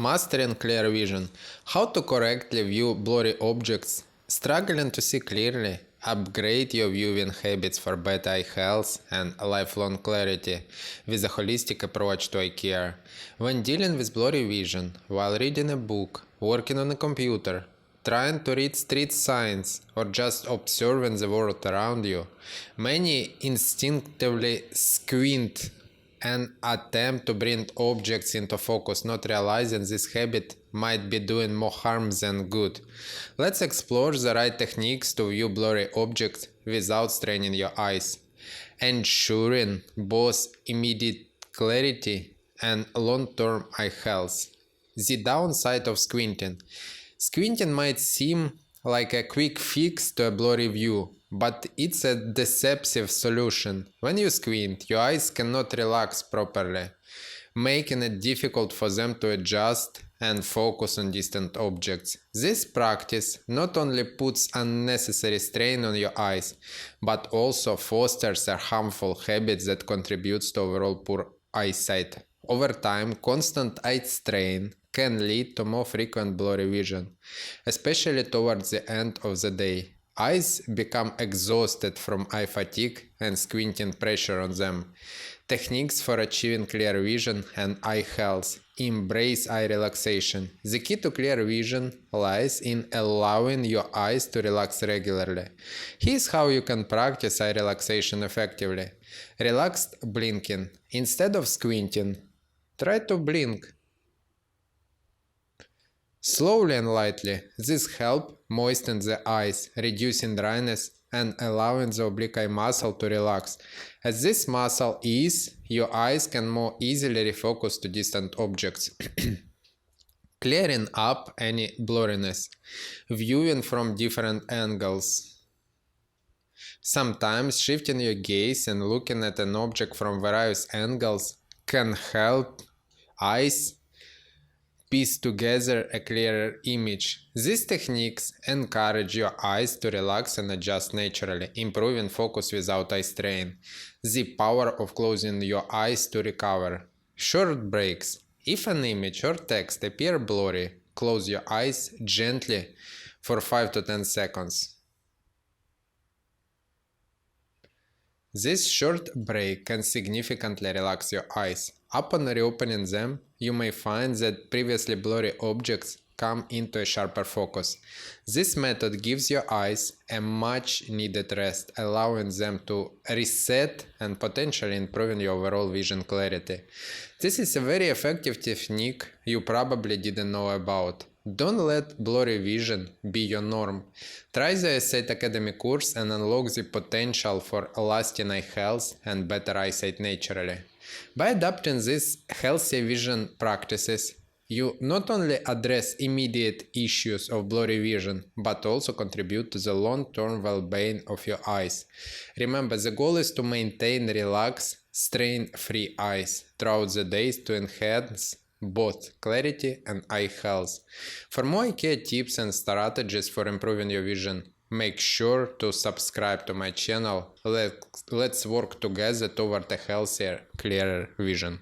Mastering clear vision. How to correctly view blurry objects. Struggling to see clearly? Upgrade your viewing habits for better eye health and lifelong clarity with a holistic approach to eye care. When dealing with blurry vision, while reading a book, working on a computer, trying to read street signs, or just observing the world around you, many instinctively squint and attempt to bring objects into focus, not realizing this habit might be doing more harm than good. Let's explore the right techniques to view blurry objects without straining your eyes, ensuring both immediate clarity and long-term eye health. The downside of squinting. Squinting might seem like a quick fix to a blurry view, but it's a deceptive solution. When you squint, your eyes cannot relax properly, making it difficult for them to adjust and focus on distant objects. This practice not only puts unnecessary strain on your eyes, but also fosters a harmful habit that contributes to overall poor eyesight. Over time, constant eye strain can lead to more frequent blurry vision, especially towards the end of the day. Eyes become exhausted from eye fatigue and squinting pressure on them. Techniques for achieving clear vision and eye health. Embrace eye relaxation. The key to clear vision lies in allowing your eyes to relax regularly. Here's how you can practice eye relaxation effectively. Relaxed blinking. Instead of squinting, try to blink slowly and lightly. This helps moisten the eyes, reducing dryness and allowing the oblique eye muscle to relax. As this muscle eases, your eyes can more easily refocus to distant objects, clearing up any blurriness. Viewing from different angles. Sometimes shifting your gaze and looking at an object from various angles can help eyes piece together a clearer image. These techniques encourage your eyes to relax and adjust naturally, improving focus without eye strain. The power of closing your eyes to recover. Short breaks. If an image or text appear blurry, close your eyes gently for 5 to 10 seconds. This short break can significantly relax your eyes. Upon reopening them, you may find that previously blurry objects come into a sharper focus. This method gives your eyes a much needed rest, allowing them to reset and potentially improving your overall vision clarity. This is a very effective technique you probably didn't know about. Don't let blurry vision be your norm. Try the Eyesight Academy course and unlock the potential for lasting eye health and better eyesight naturally. By adopting these healthy vision practices, you not only address immediate issues of blurry vision, but also contribute to the long-term well-being of your eyes. Remember, the goal is to maintain relaxed, strain-free eyes throughout the days to enhance both clarity and eye health. For more eye care tips and strategies for improving your vision, make sure to subscribe to my channel. Let's work together toward a healthier, clearer vision.